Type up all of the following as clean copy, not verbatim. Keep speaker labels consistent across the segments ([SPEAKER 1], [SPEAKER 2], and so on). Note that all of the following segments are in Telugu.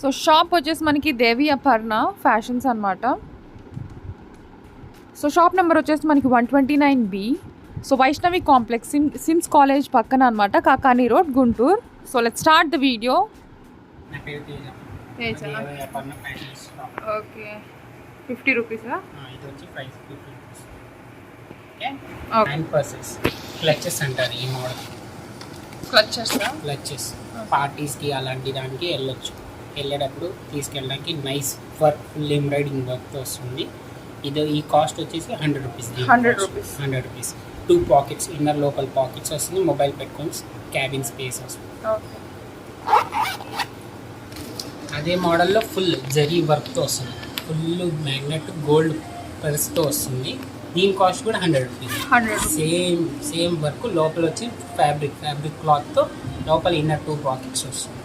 [SPEAKER 1] సో షాప్ వచ్చేసి మనకి దేవి అపర్ణ ఫ్యాషన్స్ అనమాట. సో షాప్ నెంబర్ వచ్చేసి మనకి 129B. So Vaishnavi complex SIMS college పక్కన అనమాట, Kakani road, Guntur. So let's start the video. Okay, 50 రూపీసా?
[SPEAKER 2] ఇది వచ్చి price 50 rupees. Hand purses clutches అంటారు ఈ మోడల్. క్లచెస్ పార్టీస్కి అలాంటి దానికి వెళ్ళేటప్పుడు తీసుకెళ్ళడానికి నైస్ వర్క్, ఫుల్ ఎంబ్రాయిడింగ్ వర్క్తో వస్తుంది. ఈ కాస్ట్ వచ్చేసి 100 rupees. 100 rupees. 2 pockets, inner local pockets వస్తుంది. మొబైల్ పెట్టుకొని క్యాబిన్ స్పేస్ వస్తుంది. అదే మోడల్లో ఫుల్ జరీ వర్క్తో వస్తుంది. ఫుల్ మ్యాగ్నెట్ గోల్డ్ పర్స్తో వస్తుంది. దీని కాస్ట్ కూడా 100 రూపీస్. Same work. లోపల వచ్చి ఫ్యాబ్రిక్ క్లాత్తో లోపల ఇన్నర్ 2 పాకెట్స్ వస్తుంది.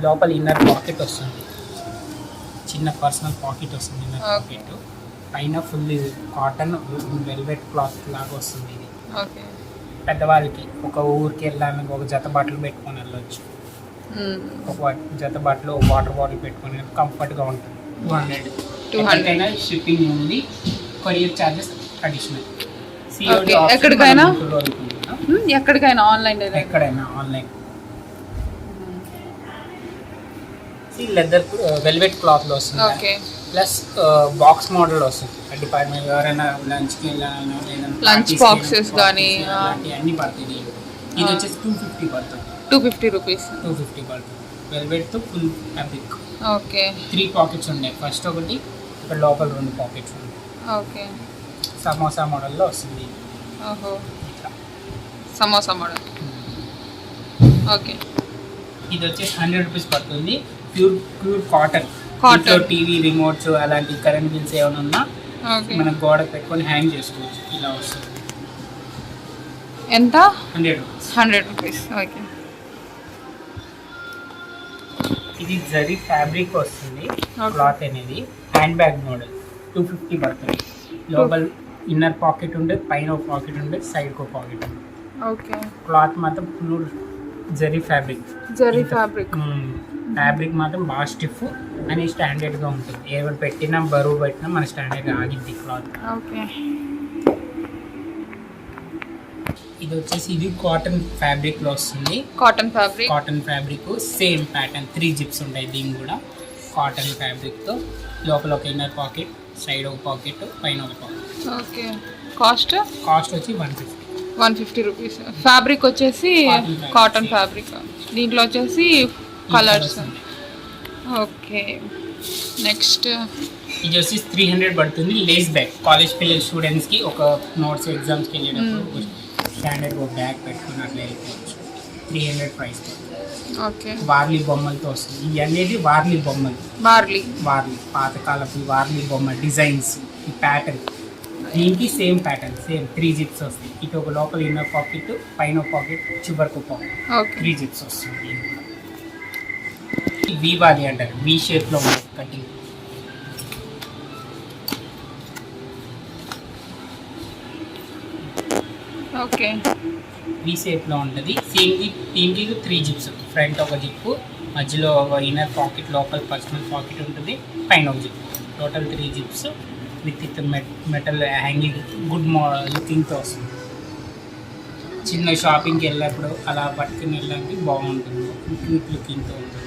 [SPEAKER 2] లోపల ఇన్నర్ పాకెట్ వస్తుంది, చిన్న పర్సనల్ పాకెట్ వస్తుంది. ఇన్నర్ పాకెట్ పైన ఫుల్ కాటన్ వెల్వెట్ క్లాత్ లాగా వస్తుంది. ఇది పెద్దవాళ్ళకి ఒక ఊరికి వెళ్ళడానికి ఒక జత బట్టలు పెట్టుకొని వెళ్ళొచ్చు. ఒక జత బట్టలు, వాటర్ బాటిల్ పెట్టుకొని కంఫర్ట్గా ఉంటుంది. 200 షిప్పింగ్ ఉంది. Courier charges additional.
[SPEAKER 1] ఎక్కడికైనా
[SPEAKER 2] ఆన్లైన్. లెదర్ వెల్వెట్ క్లాత్ లో వస్తుంది. ప్లస్ బాక్స్ మోడల్ వస్తుంది. డిపార్ట్మెంట్ ఎవరైనా లంచ్కి వెళ్ళాలన్నా
[SPEAKER 1] లంచ్ బాక్సెస్ కానీ
[SPEAKER 2] అన్ని పడుతుంది. ఇది వచ్చేసి 250 పడుతుంది.
[SPEAKER 1] 250 రూపీస్.
[SPEAKER 2] 250 పడుతుంది. వెల్వెట్ తో ఫుల్ ఫ్యాబ్రిక్.
[SPEAKER 1] ఓకే.
[SPEAKER 2] 3 పాకెట్స్ ఉన్నాయి. ఫస్ట్ ఒకటి, ఇక్కడ లోపల 2 పాకెట్స్ ఉన్నాయి.
[SPEAKER 1] ఓకే.
[SPEAKER 2] సమోసా మోడల్లో వస్తుంది.
[SPEAKER 1] సమోసా మోడల్. ఓకే.
[SPEAKER 2] ఇది వచ్చేసి 100 రూపీస్ పడుతుంది. Pure cotton. టీవీ రిమోట్స్ అలాంటి కరెంట్ బిల్స్ ఏమైనా ఉన్నా మనం గోడకు పెట్టుకొని హ్యాంగ్ చేసుకోవచ్చు. ఇలా వస్తుంది.
[SPEAKER 1] ఎంత?
[SPEAKER 2] 100
[SPEAKER 1] రూపీస్. ఓకే.
[SPEAKER 2] ఇది జరీ ఫ్యాబ్రిక్ వస్తుంది. క్లాత్ అనేది హ్యాండ్ బ్యాగ్ మోడల్. 250 పడుతుంది. లోపల ఇన్నర్ పాకెట్ ఉండే, పైన ఒక పాకెట్ ఉండే, సైడ్ ఒక పాకెట్ ఉండే.
[SPEAKER 1] ఓకే.
[SPEAKER 2] క్లాత్ మాత్రం ఫుల్ జరీ ఫ్యాబ్రిక్ మాత్రం బాగా స్టిఫ్ అని స్టాండర్డ్గా ఉంటుంది. ఏమైనా పెట్టినా బరువు పెట్టినా మన స్టాండర్డ్గా ఆగిద్ది క్లాత్.
[SPEAKER 1] ఓకే.
[SPEAKER 2] ఇది వచ్చేసి ఇది కాటన్ ఫ్యాబ్రిక్లో వస్తుంది.
[SPEAKER 1] Cotton fabric
[SPEAKER 2] same pattern. 3 zips ఉంటాయి. దీని కూడా కాటన్ ఫ్యాబ్రిక్తో లోపల ఒక ఇన్నర్ పాకెట్, సైడ్ ఒక పాకెట్, పైన ఒక పాకెట్.
[SPEAKER 1] ఓకే. కాస్ట్
[SPEAKER 2] వచ్చి
[SPEAKER 1] 150 రూపీస్. ఫ్యాబ్రిక్ వచ్చేసి కాటన్ ఫ్యాబ్రిక్. దీంట్లో వచ్చేసి కలర్స్. ఓకే. నెక్స్ట్
[SPEAKER 2] ఇది వచ్చి 300 పడుతుంది. Lay's bag. కాలేజ్ పిల్లల స్టూడెంట్స్కి ఒక నోట్స్ ఎగ్జామ్స్కి వెళ్ళేటప్పుడు స్టాండర్డ్ ఒక బ్యాగ్ పెట్టుకుని అట్లా వెళ్ళిపోవచ్చు. 300 ప్రైస్.
[SPEAKER 1] ఓకే.
[SPEAKER 2] వార్లీ బొమ్మలతో వస్తుంది. ఇవి అనేది వార్లీ బొమ్మలు. పాతకాలపు వార్లీ బొమ్మ డిజైన్స్. ఈ ప్యాటర్న్ దీనికి సేమ్ ప్యాటర్న్. 3 జిప్స్ వస్తాయి. ఇటు ఒక లోపల ఇన్నర్ పాకెట్, పైన పాకెట్, చివరికి పాకెట్. 3 జిప్స్ వస్తుంది. వీవాలి అంటారు. వీ షేప్లో ఉంటుంది కటింగ్.
[SPEAKER 1] ఓకే.
[SPEAKER 2] వీ షేప్లో ఉంటుంది. దీనికి 3 జిప్స్. ఫ్రంట్ ఒక జిప్పు, మధ్యలో ఒక ఇన్నర్ పాకెట్, లోపల పర్సనల్ పాకెట్ ఉంటుంది, పైన ఒక zip. Total 3 zips with metal hanging. Good లుకింగ్తో వస్తుంది. చిన్న షాపింగ్కి వెళ్ళినప్పుడు అలా పట్టుకుని వెళ్ళడానికి బాగుంటుంది. క్యూట్ లుకింగ్తో ఉంటుంది.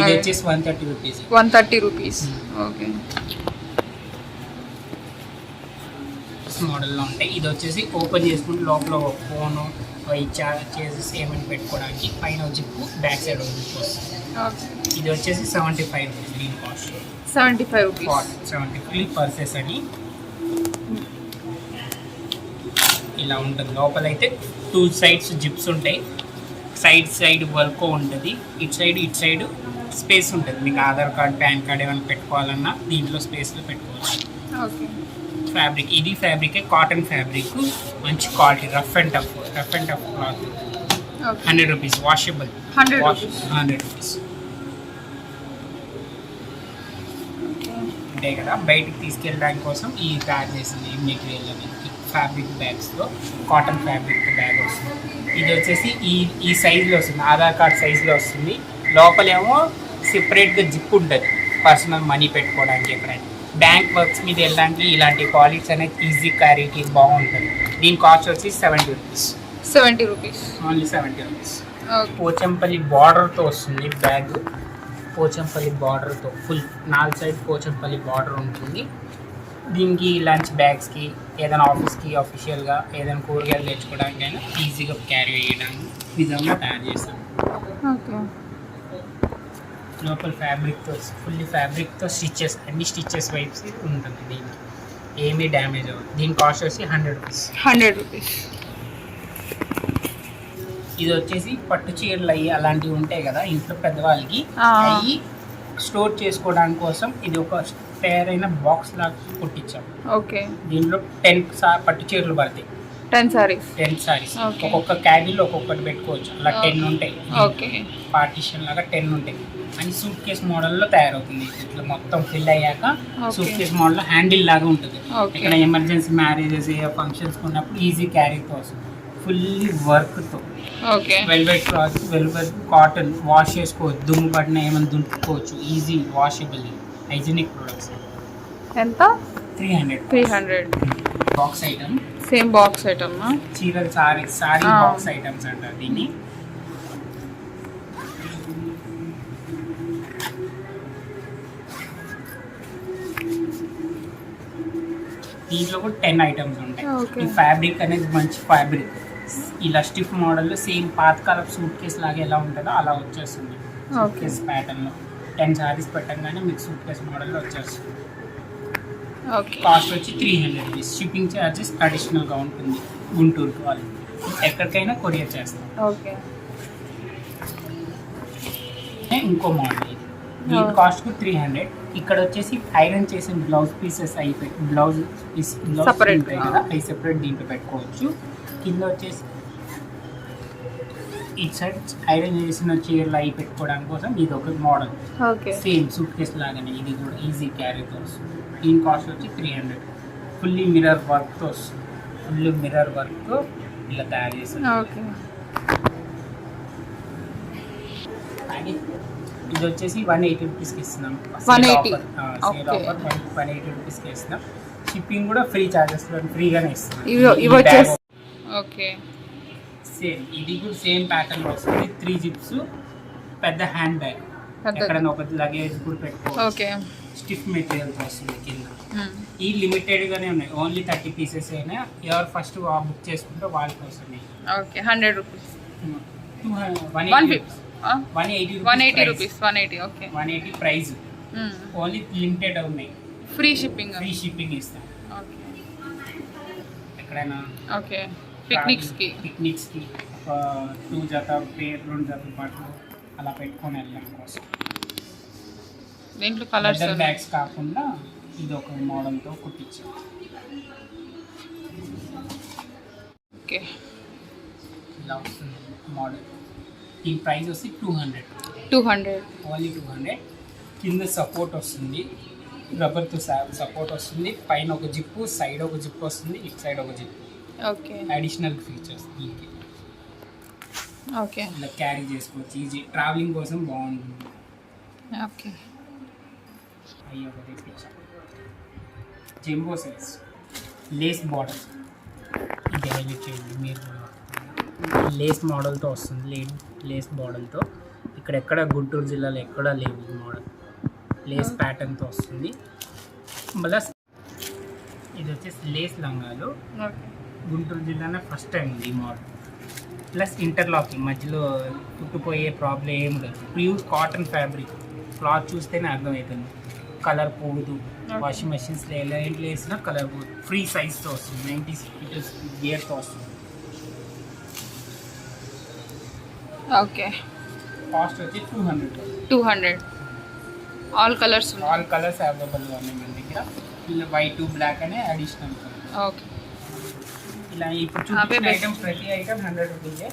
[SPEAKER 2] ఇది వచ్చేసి 130 రూపీస్.
[SPEAKER 1] ఓకే.
[SPEAKER 2] మోడల్లో ఉంటాయి. ఇది వచ్చేసి ఓపెన్ చేసుకుంటే లోపల ఒక ఫోను చేసేసి ఏమైనా పెట్టుకోవడానికి, పైన జిప్పు, బ్యాక్ సైడ్ ఒక జిప్పు వస్తుంది. ఇది వచ్చేసి 75 రూపీస్. దీని కాస్ట్
[SPEAKER 1] 75 రూపీస్.
[SPEAKER 2] 75 పర్సెస్ అని ఇలా ఉంటుంది. లోపల అయితే 2 సైడ్స్ జిప్స్ ఉంటాయి. సైడ్ వర్క్ ఉంటుంది. ఇటు సైడ్ స్పేస్ ఉంటుంది. మీకు ఆధార్ కార్డ్, పాన్ కార్డ్ ఏమైనా పెట్టుకోవాలన్నా దీంట్లో స్పేస్లో పెట్టుకోవచ్చు. ఫ్యాబ్రిక్ ఇది ఫ్యాబ్రికే, కాటన్ ఫ్యాబ్రిక్, మంచి quality. Rough and tough cloth. 100 rupees. Washable. 100 rupees. ఉంటాయి కదా, బయటికి తీసుకెళ్ళడానికి కోసం ఈ తయారు చేసింది ఈ మెటీరియల్ అనేది ఫ్యాబ్రిక్ బ్యాగ్స్లో. కాటన్ ఫ్యాబ్రిక్ బ్యాగ్ వస్తుంది. ఇది వచ్చేసి ఈ సైజులో వస్తుంది, ఆధార్ కార్డ్ సైజులో వస్తుంది. లోపలేమో సెపరేట్గా జిప్ ఉంటుంది పర్సనల్ మనీ పెట్టుకోవడానికి. ఎక్కడైనా బ్యాంక్ వర్క్స్ మీద వెళ్ళడానికి ఇలాంటి క్వాలిటీస్ అనేది ఈజీ క్యారీకి బాగుంటుంది. దీని కాస్ట్ వచ్చి 70 rupees.
[SPEAKER 1] 70 rupees,
[SPEAKER 2] only 70 rupees. Pochampally బార్డర్తో వస్తుంది బ్యాగ్. పోచంపల్లి బార్డర్తో ఫుల్ 4 సైడ్ పోచంపల్లి బార్డర్ ఉంటుంది. దీనికి లంచ్ బ్యాగ్స్కి, ఏదైనా ఆఫీస్కి అఫీషియల్గా ఏదైనా కూరగాయలు తెచ్చుకోవడానికైనా ఈజీగా క్యారీ చేయడానికి విధంగా తయారు చేస్తాం.
[SPEAKER 1] ఓకే.
[SPEAKER 2] లోపల ఫ్యాబ్రిక్తో ఫుల్లీ ఫ్యాబ్రిక్తో స్టిచ్చెస్, అన్ని స్టిచ్చెస్ వైప్స్ ఉంటుంది. దీనికి ఏమీ డ్యామేజ్ అవ్వదు. దీని కాస్ట్ వచ్చి 100 రూపీస్.
[SPEAKER 1] 100 రూపీస్.
[SPEAKER 2] ఇది వచ్చేసి పట్టు చీరలు అయ్యి అలాంటివి ఉంటాయి కదా ఇంట్లో పెద్దవాళ్ళకి, అవి స్టోర్ చేసుకోవడానికి కోసం ఇది ఒక పేర్ అయిన బాక్స్ లాగా కుట్టించాం.
[SPEAKER 1] ఓకే.
[SPEAKER 2] దీంట్లో 10 పట్టు చీరలు పడతాయి.
[SPEAKER 1] 10 సారీస్.
[SPEAKER 2] 10 సారీస్.
[SPEAKER 1] Okay.
[SPEAKER 2] ఒక్కొక్క క్యాడీలో ఒక్కొక్కటి పెట్టుకోవచ్చు. అలా 10 ఉంటాయి.
[SPEAKER 1] ఓకే.
[SPEAKER 2] పార్టీషన్ లాగా 10 ఉంటాయి. అని సూట్ కేస్ మోడల్లో తయారవుతుంది. ఇట్లా మొత్తం ఫిల్ అయ్యాక సూట్ కేస్ మోడల్లో హ్యాండిల్ లాగా ఉంటుంది. ఇక్కడ ఎమర్జెన్సీ మ్యారేజెస్ ఫంక్షన్స్ ఉన్నప్పుడు ఈజీ క్యారీతో వస్తుంది. ఫుల్లీ వర్క్తో.
[SPEAKER 1] Okay.
[SPEAKER 2] Velvet cloth, velvet cotton, wash చేసుకోవచ్చు. దుమ్ము పడిన ఏమైనా దుంపుకోవచ్చు. Easy washable hygienic products.
[SPEAKER 1] ఎంత?
[SPEAKER 2] 300.
[SPEAKER 1] 300.
[SPEAKER 2] Box item.
[SPEAKER 1] Same box item.
[SPEAKER 2] చీరలు సారీ బాక్స్ ఐటమ్స్ అంటారు దీన్ని. దీంట్లో కూడా 10 ఐటమ్స్ ఉంటాయి. ఈ ఫ్యాబ్రిక్ అనేది మంచి ఫ్యాబ్రిక్. ఇలా స్టిఫ్ మోడల్లో సేమ్ పాతకాలపు సూట్ కేస్ లాగా ఎలా ఉంటుందో అలా వచ్చేస్తుంది. సూట్ కేస్ ప్యాటర్న్లో 10 సారీస్ పెట్టంగానే మీకు సూట్ కేస్ మోడల్లో వచ్చేస్తుంది. కాస్ట్ వచ్చి 300 రూపీస్. షిప్పింగ్ ఛార్జెస్ అడిషనల్గా ఉంటుంది గుంటూరుకి. వాళ్ళు ఎక్కడికైనా కొరియర్ చేస్తాం.
[SPEAKER 1] ఓకే.
[SPEAKER 2] ఇంకో మోడల్ ఇది. దీని కాస్ట్ కూడా 300. ఇక్కడ వచ్చేసి ఐరన్ చేసిన బ్లౌజ్ పీసెస్ అయిపోయి బ్లౌజ్ ఉంటాయి కదా, అవి సెపరేట్ దీంట్లో పెట్టుకోవచ్చు. కింద వచ్చేసి ఈ సైడ్ ఐరన్ చేసిన చీరలు అవి పెట్టుకోవడానికి కోసం ఇది ఒక మోడల్. సేమ్ సూట్ కేస్ లాగానే ఇది కూడా ఈజీ క్యారీతో వస్తుంది. దీని కాస్ట్ వచ్చి 300. ఫుల్లీ మిర్రర్ వర్క్తో వస్తుంది. ఫుల్ మిర్రర్ వర్క్తో ఇలా తయారు చేస్తుంది. ఇది వచ్చేసి 180 రూపీస్కి ఇస్తున్నాం. 180 రూపీస్కి ఇస్తున్నాం. షిప్పింగ్ కూడా ఫ్రీ చార్జెస్ ఫ్రీగానే ఇస్తున్నాం.
[SPEAKER 1] ఓకే.
[SPEAKER 2] సేమ్ ఇది కూడా సేమ్ ప్యాటర్న్ వస్తుంది. 3 జిప్స్, పెద్ద హ్యాండ్ బ్యాగ్, ఎక్కడైనా ఒక లగేజ్ కూడా పెట్టుకోవచ్చు. స్టిఫ్ మెటీరియల్స్ వస్తుంది కింద. ఈ లిమిటెడ్గానే ఉన్నాయి. ఓన్లీ 30 పీసెస్ అయినా. ఎవరు ఫస్ట్ బుక్ చేసుకుంటే వాళ్ళకి వస్తుంది.
[SPEAKER 1] 100 rupees. 180 rupees. 180
[SPEAKER 2] price. Only limited ఉన్నాయి.
[SPEAKER 1] ఫ్రీ షిప్పింగ్ ఇస్తాం.
[SPEAKER 2] ఎక్కడైనా
[SPEAKER 1] పిక్నిక్స్కి
[SPEAKER 2] 2 జత 2 జతల పాటు అలా పెట్టుకొని వెళ్ళడం కోసం.
[SPEAKER 1] దీంట్లో కలర్స్
[SPEAKER 2] బ్యాగ్స్ కాకుండా ఇది ఒక మోడల్తో కుట్టించాం.
[SPEAKER 1] ఓకే.
[SPEAKER 2] ఇలా వస్తుంది మోడల్. ఈ ప్రైస్ వచ్చి 200. ఓన్లీ 200. కింద సపోర్ట్ వస్తుంది, రబ్బర్తో సపోర్ట్ వస్తుంది. పైన ఒక జిప్పు, సైడ్ ఒక జిప్ వస్తుంది, ఇటు సైడ్ ఒక జిప్. అడిషనల్ ఫీచర్స్ దీనికి. ఇలా క్యారీ చేసుకోవచ్చు. ఈజీ ట్రావెలింగ్ కోసం బాగుంటుంది. అయ్యి ఒకటి తెప్పించాం. Jumbo size lace border. ఇది హైలైట్ చేయండి మీరు. లేస్ మోడల్తో వస్తుంది. లేస్ మోడల్తో ఇక్కడెక్కడ గుంటూరు జిల్లాలో ఎక్కడా లేదు ఈ మోడల్. లేస్ ప్యాటర్న్తో వస్తుంది. మళ్ళీ ఇది వచ్చేసి లేస్ లంగాలు. గుంటూరు జిల్లాలో ఫస్ట్ టైం ఉంది ఈ మోడల్. ప్లస్ ఇంటర్లాకింగ్, మధ్యలో కుట్టుపోయే ప్రాబ్లం ఏమి లేదు. Pure cotton fabric. క్లాత్ చూస్తేనే అర్థమవుతుంది. కలర్ పోదు. వాషింగ్ మెషిన్స్లో ఎలా ఏంటి వేసినా కలర్ పోదు. ఫ్రీ సైజ్తో వస్తుంది. 90 మీటర్స్ గేర్తో వస్తుంది. కాస్ట్ వచ్చి 200.
[SPEAKER 1] ఆల్ కలర్స్
[SPEAKER 2] అవైలబుల్గా ఉన్నాయి మన దగ్గర. ఇలా వైట్, బ్లాక్ అనే అడిషనల్. ఇలా ఇప్పుడు చూపించిన ఐటమ్ ప్రతి ఐటమ్ 100 రూపీసే.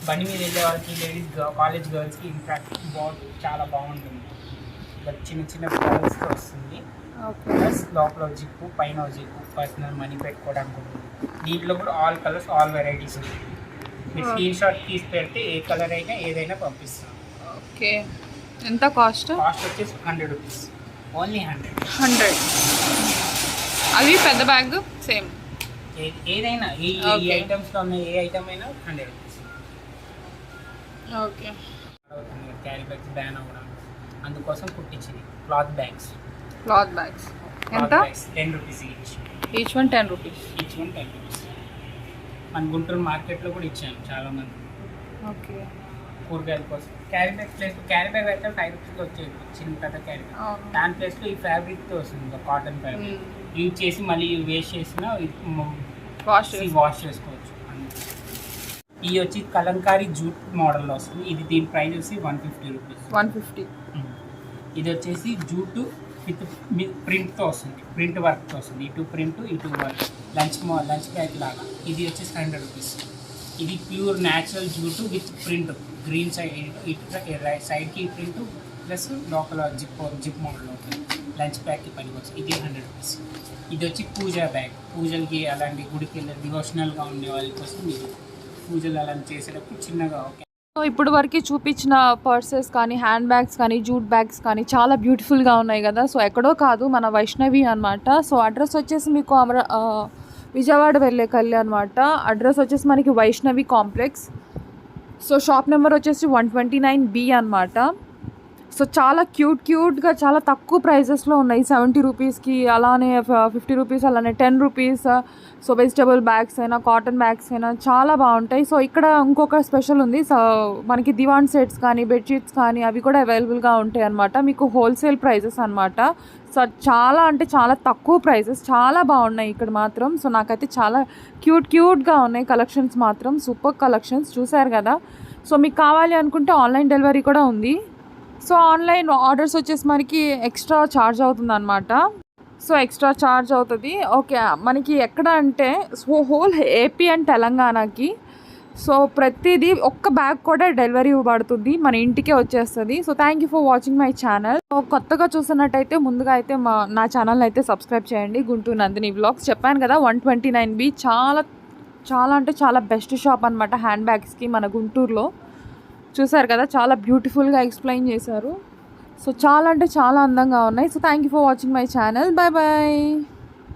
[SPEAKER 2] బండి మీద వెళ్ళే వాళ్ళకి, లేడీస్ కాలేజ్ గర్ల్స్కి ఇన్ఫాక్ట్ చాలా బాగుంటుంది. చిన్న చిన్న ఫ్లవర్స్తో వస్తుంది.
[SPEAKER 1] ఓకే.
[SPEAKER 2] ప్లస్ లోపల జిప్పు, పైన జిప్పు, పర్సనల్ మనీ పెట్టుకోవడానికి ఉంటుంది. దీంట్లో కూడా ఆల్ కలర్స్, ఆల్ వెరైటీస్ ఉంటాయి. మీరు స్క్రీన్ షాట్ తీసి పెడితే ఏ కలర్ అయినా ఏదైనా పంపిస్తాం.
[SPEAKER 1] ఓకే. ఎంత కాస్ట్?
[SPEAKER 2] కాస్ట్ వచ్చేసి 100 రూపీస్, ఓన్లీ 100.
[SPEAKER 1] 100. అవి పెద్ద బ్యాగ్ సేమ్
[SPEAKER 2] ఏదైనా ఈ
[SPEAKER 1] Okay.
[SPEAKER 2] ఐటమ్స్లో ఉన్న ఏ ఐటమ్ అయినా 100 rupees.
[SPEAKER 1] Okay.
[SPEAKER 2] Carry bags ban అవ్వడం, అందుకోసం కుట్టించింది. క్లాత్ బ్యాగ్స్
[SPEAKER 1] ఎంత?
[SPEAKER 2] 10 rupees
[SPEAKER 1] each one 10 rupees.
[SPEAKER 2] Each one 10 rupees. మన గుంటూరు మార్కెట్లో కూడా ఇచ్చాను చాలామంది
[SPEAKER 1] ఓకే.
[SPEAKER 2] కూరగాయల కోసం. Carry bag place carry bag అయితే 5 రూపీస్లో వచ్చేది, చిన్న పెద్ద క్యారీ బ్యాగ్.
[SPEAKER 1] అవును.
[SPEAKER 2] దాని ప్లేస్లో ఈ ఫ్యాబ్రిక్తో వస్తుంది, కాటన్ ఫ్యాబ్రిక్. యూజ్ చేసి మళ్ళీ వేస్ట్ చేసినా వాష్ చేసుకోవచ్చు. ఇది వచ్చి కలంకారీ జూట్ మోడల్లో వస్తుంది. ఇది దీని ప్రైస్ వచ్చి 150 రూపీస్.
[SPEAKER 1] 150.
[SPEAKER 2] ఇది వచ్చేసి జూటు విత్ ప్రింట్తో వస్తుంది, ప్రింట్ వర్క్తో వస్తుంది. ఇటు ప్రింట్, ఇటు వర్క్, లంచ్ బ్యాగ్ లాగా. ఇది వచ్చేసి 100 రూపీస్. ఇది pure natural jute with print, green side, ఇటు సైడ్కి ప్రింట్ ప్లస్ లోపల జిప్ మోడల్ ఉంటుంది. లంచ్ బ్యాగ్కి పనికి వస్తుంది. ఇది 100 రూపీస్. ఇది వచ్చి పూజా బ్యాగ్, పూజలకి అలాంటి గుడికి వెళ్ళే డివోషనల్గా ఉండే వాళ్ళ కోసం ఇది పూజలు అలాంటి చేసేటప్పుడు చిన్నగా. ఓకే.
[SPEAKER 1] సో ఇప్పుడు వరకు చూపించిన పర్సెస్ కానీ, హ్యాండ్ బ్యాగ్స్ కానీ, జూట్ బ్యాగ్స్ కానీ చాలా బ్యూటిఫుల్గా ఉన్నాయి కదా. సో ఎక్కడో కాదు, మన వైష్ణవి అనమాట. సో అడ్రస్ వచ్చేసి మీకు విజయవాడ వెళ్ళే కళ్ళి అనమాట. అడ్రస్ వచ్చేసి మనకి Vaishnavi complex. So shop number వచ్చేసి 129B అనమాట. సో చాలా క్యూట్గా చాలా తక్కువ ప్రైజెస్లో ఉన్నాయి. 70 రూపీస్కి, అలానే 50 రూపీస్, అలానే 10 రూపీస్. సో వెజిటబుల్ బ్యాగ్స్ అయినా, కాటన్ బ్యాగ్స్ అయినా చాలా బాగుంటాయి. సో ఇక్కడ ఇంకొక స్పెషల్ ఉంది. సో మనకి దివాన్ సెట్స్ కానీ, బెడ్షీట్స్ కానీ అవి కూడా అవైలబుల్గా ఉంటాయి అనమాట. మీకు హోల్సేల్ ప్రైజెస్ అనమాట. సో చాలా అంటే చాలా తక్కువ ప్రైజెస్, చాలా బాగున్నాయి ఇక్కడ మాత్రం. సో నాకైతే చాలా క్యూట్గా ఉన్నాయి కలెక్షన్స్ మాత్రం. సూపర్ కలెక్షన్స్ చూసారు కదా. సో మీకు కావాలి అనుకుంటే ఆన్లైన్ డెలివరీ కూడా ఉంది. సో ఆన్లైన్ ఆర్డర్స్ వచ్చేసి మనకి ఎక్స్ట్రా ఛార్జ్ అవుతుంది అనమాట. సో ఎక్స్ట్రా ఛార్జ్ అవుతుంది. ఓకే. మనకి ఎక్కడ అంటే హోల్ ఏపీ అండ్ తెలంగాణకి. సో ప్రతిదీ ఒక్క బ్యాగ్ కూడా డెలివరీ ఇవ్వబడుతుంది, మన ఇంటికే వచ్చేస్తుంది. So thank you for watching my channel. కొత్తగా చూస్తున్నట్టయితే ముందుగా అయితే నా ఛానల్ అయితే సబ్స్క్రైబ్ చేయండి. గుంటూరు నందిని వ్లాగ్స్. చెప్పాను కదా 129B చాలా అంటే చాలా బెస్ట్ షాప్ అనమాట హ్యాండ్ బ్యాగ్స్కి మన గుంటూరులో. చూసారు కదా, చాలా బ్యూటిఫుల్గా ఎక్స్ప్లెయిన్ చేశారు. సో చాలా అంటే చాలా అందంగా ఉన్నాయి. So thank you for watching my channel. Bye bye.